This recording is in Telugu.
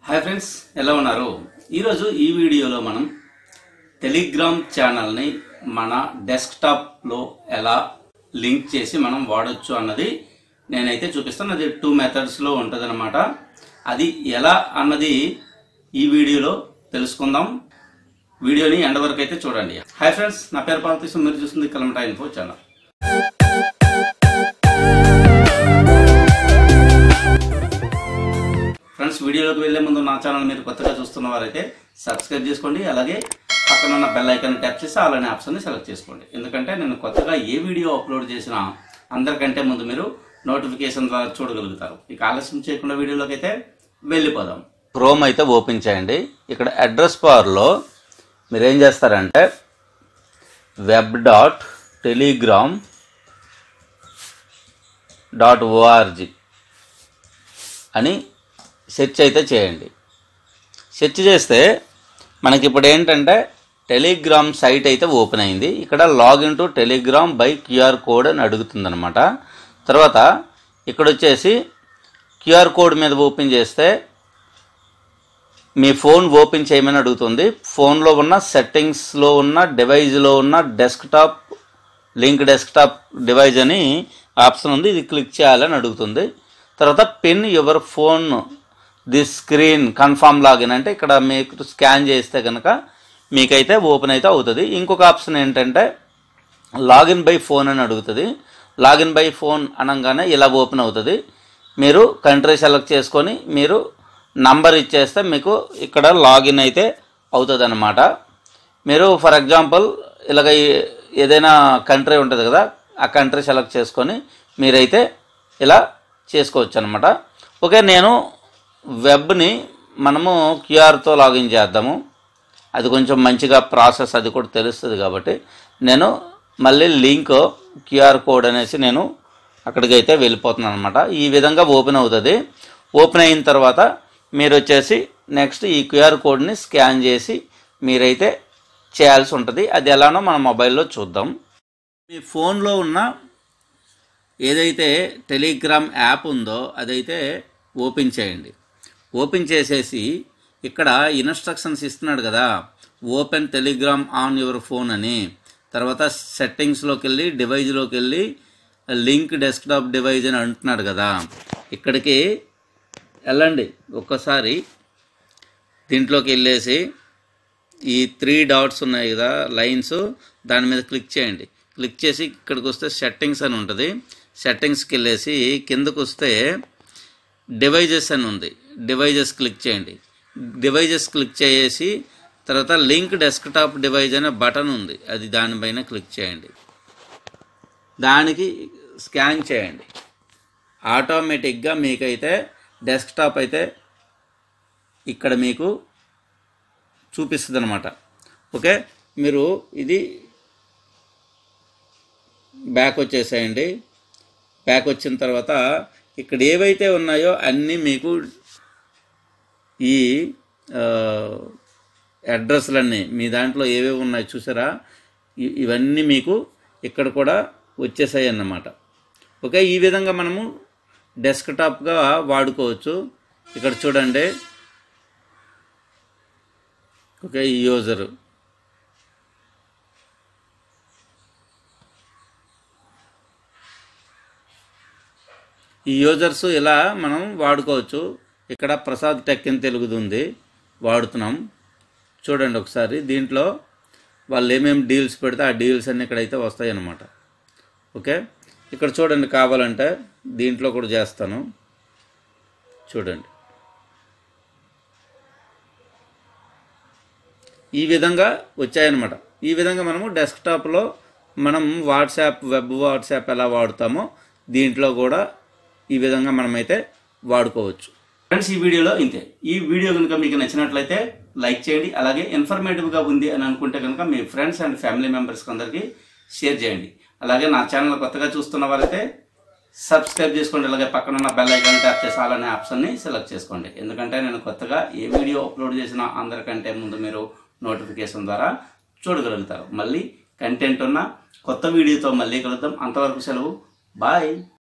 హాయ్ ఫ్రెండ్స్, ఎలా ఉన్నారు? ఈరోజు ఈ వీడియోలో మనం టెలిగ్రామ్ ఛానల్ని మన డెస్క్టాప్లో ఎలా లింక్ చేసి మనం వాడచ్చు అన్నది నేనైతే చూపిస్తాను. అది 2 మెథడ్స్లో ఉంటుంది అన్నమాట. అది ఎలా అన్నది ఈ వీడియోలో తెలుసుకుందాం. వీడియోని ఎండ్ వరకు అయితే చూడండి. హాయ్ ఫ్రెండ్స్, నా పేరు పార్వతీశం, మీరు చూస్తుంది కలమట ఇన్ఫో ఛానల్. ఫ్రెండ్స్, వీడియోలోకి వెళ్లే ముందు నా ఛానల్ మీరు కొత్తగా చూస్తున్న వారైతే సబ్స్క్రైబ్ చేసుకోండి. అలాగే పక్కన ఉన్న బెల్ ఐకాన్ ట్యాప్ చేసి ఆల్ అనే ఆప్షన్ని సెలెక్ట్ చేసుకోండి. ఎందుకంటే నేను కొత్తగా ఏ వీడియో అప్లోడ్ చేసినా అందరికంటే ముందు మీరు నోటిఫికేషన్ ద్వారా చూడగలుగుతారు. ఇక ఆలస్యం చేయకుండా వీడియోలోకి అయితే వెళ్ళిపోదాం. క్రోమ్ అయితే ఓపెన్ చేయండి. ఇక్కడ అడ్రస్ బార్లో మీరు ఏం చేస్తారంటే web.telegram.org అని సెర్చ్ అయితే చేయండి. సెర్చ్ చేస్తే మనకి ఇప్పుడు ఏంటంటే టెలిగ్రామ్ సైట్ అయితే ఓపెన్ అయింది. ఇక్కడ login to Telegram by QR code అని అడుగుతుంది అనమాట. తర్వాత ఇక్కడ వచ్చేసి క్యూఆర్ కోడ్ మీద ఓపెన్ చేస్తే మీ ఫోన్ ఓపెన్ చేయమని అడుగుతుంది. ఫోన్లో ఉన్న సెట్టింగ్స్లో ఉన్న డివైజ్లో ఉన్న డెస్క్టాప్ డివైజ్ అని ఆప్షన్ ఉంది. ఇది క్లిక్ చేయాలని అడుగుతుంది. తర్వాత pin your phone this screen confirm login అంటే ఇక్కడ మీకు స్కాన్ చేస్తే కనుక మీకైతే ఓపెన్ అయితే అవుతుంది. ఇంకొక ఆప్షన్ ఏంటంటే లాగిన్ బై ఫోన్ అని అడుగుతుంది. లాగిన్ బై ఫోన్ అనగానే ఇలా ఓపెన్ అవుతుంది. మీరు కంట్రీ సెలెక్ట్ చేసుకొని మీరు నంబర్ ఇచ్చేస్తే మీకు ఇక్కడ లాగిన్ అయితే అవుతుంది అన్నమాట. మీరు ఫర్ ఎగ్జాంపుల్ ఇలాగ ఏదైనా కంట్రీ ఉంటుంది కదా, ఆ కంట్రీ సెలెక్ట్ చేసుకొని మీరైతే ఇలా చేసుకోవచ్చు అనమాట. ఓకే, నేను వెబ్ని మనము క్యూఆర్తో లాగిన్ చేద్దాము. అది కొంచెం మంచిగా ప్రాసెస్ అది కూడా తెలుస్తుంది కాబట్టి నేను మళ్ళీ లింక్ క్యూఆర్ కోడ్ అనేసి నేను అక్కడికైతే వెళ్ళిపోతున్నాను అనమాట. ఈ విధంగా ఓపెన్ అవుతుంది. ఓపెన్ అయిన తర్వాత మీరు వచ్చేసి నెక్స్ట్ ఈ క్యూఆర్ కోడ్ని స్కాన్ చేసి మీరైతే చేయాల్సి ఉంటుంది. అది ఎలానో మన మొబైల్లో చూద్దాం. మీ ఫోన్లో ఉన్న ఏదైతే టెలిగ్రామ్ యాప్ ఉందో అదైతే ఓపెన్ చేయండి. ఓపెన్ చేసేసి ఇక్కడ ఇన్స్ట్రక్షన్స్ ఇస్తున్నాడు కదా, open Telegram on your phone అని. తర్వాత సెట్టింగ్స్లోకి వెళ్ళి డివైజ్లోకి వెళ్ళి లింక్ డెస్క్టాప్ డివైజ్ అని అంటున్నాడు కదా, ఇక్కడికి వెళ్ళండి. ఒక్కసారి దీంట్లోకి వెళ్ళేసి ఈ 3 డాట్స్ ఉన్నాయి కదా లైన్స్, దాని మీద క్లిక్ చేయండి. క్లిక్ చేసి ఇక్కడికి వస్తే సెట్టింగ్స్ అని ఉంటుంది. సెట్టింగ్స్కి వెళ్ళేసి కిందకు వస్తే డివైజెస్ అని ఉంది. డివైజెస్ క్లిక్ చేయండి. డివైజెస్ క్లిక్ చేసి తర్వాత లింక్ డెస్క్టాప్ డివైజ్ అనే బటన్ ఉంది, అది దానిపైన క్లిక్ చేయండి. దానికి స్కాన్ చేయండి. ఆటోమేటిక్గా మీకైతే డెస్క్టాప్ అయితే ఇక్కడ మీకు చూపిస్తుంది అనమాట. ఓకే, మీరు ఇది బ్యాక్ వచ్చేసేయండి. బ్యాక్ వచ్చిన తర్వాత ఇక్కడ ఏవైతే ఉన్నాయో అన్నీ మీకు ఈ అడ్రస్లన్నీ మీ దాంట్లో ఏవేవి ఉన్నాయో చూసారా, ఇవన్నీ మీకు ఇక్కడ కూడా వచ్చేసాయి అన్నమాట. ఓకే, ఈ విధంగా మనము డెస్క్టాప్గా వాడుకోవచ్చు. ఇక్కడ చూడండి. ఓకే, ఈ యూజరు ఈ యూజర్స్ ఇలా మనం వాడుకోవచ్చు. ఇక్కడ ప్రసాద్ టెక్ ఇన్ తెలుగుది ఉంది, వాడుతున్నాం. చూడండి ఒకసారి. దీంట్లో వాళ్ళు ఏమేమి డీల్స్ పెడితే ఆ డీల్స్ అన్నీ ఇక్కడైతే వస్తాయి అన్నమాట. ఓకే, ఇక్కడ చూడండి. కావాలంటే దీంట్లో కూడా చేస్తాను. చూడండి, ఈ విధంగా వచ్చాయన్నమాట. ఈ విధంగా మనము డెస్క్టాప్లో మనం వెబ్ వాట్సాప్ ఎలా వాడుతామో దీంట్లో కూడా ఈ విధంగా మనమైతే వాడుకోవచ్చు. ఫ్రెండ్స్, ఈ వీడియోలో ఇంతే. ఈ వీడియో కనుక మీకు నచ్చినట్లయితే లైక్ చేయండి. అలాగే ఇన్ఫర్మేటివ్గా ఉంది అని అనుకుంటే కనుక మీ ఫ్రెండ్స్ అండ్ ఫ్యామిలీ మెంబర్స్కి అందరికీ షేర్ చేయండి. అలాగే నా ఛానల్ కొత్తగా చూస్తున్న వారైతే సబ్స్క్రైబ్ చేసుకోండి. అలాగే పక్కన ఉన్న బెల్ ఐకాన్ ట్యాప్ చేసి ఆల్ అనే ఆప్షన్ని సెలెక్ట్ చేసుకోండి. ఎందుకంటే నేను కొత్తగా ఏ వీడియో అప్లోడ్ చేసినా అందరికంటే ముందు మీరు నోటిఫికేషన్ ద్వారా చూడగలుగుతారు. మళ్ళీ కంటెంట్ ఉన్న కొత్త వీడియోతో మళ్ళీ కలుద్దాం. అంతవరకు సెలవు. బాయ్.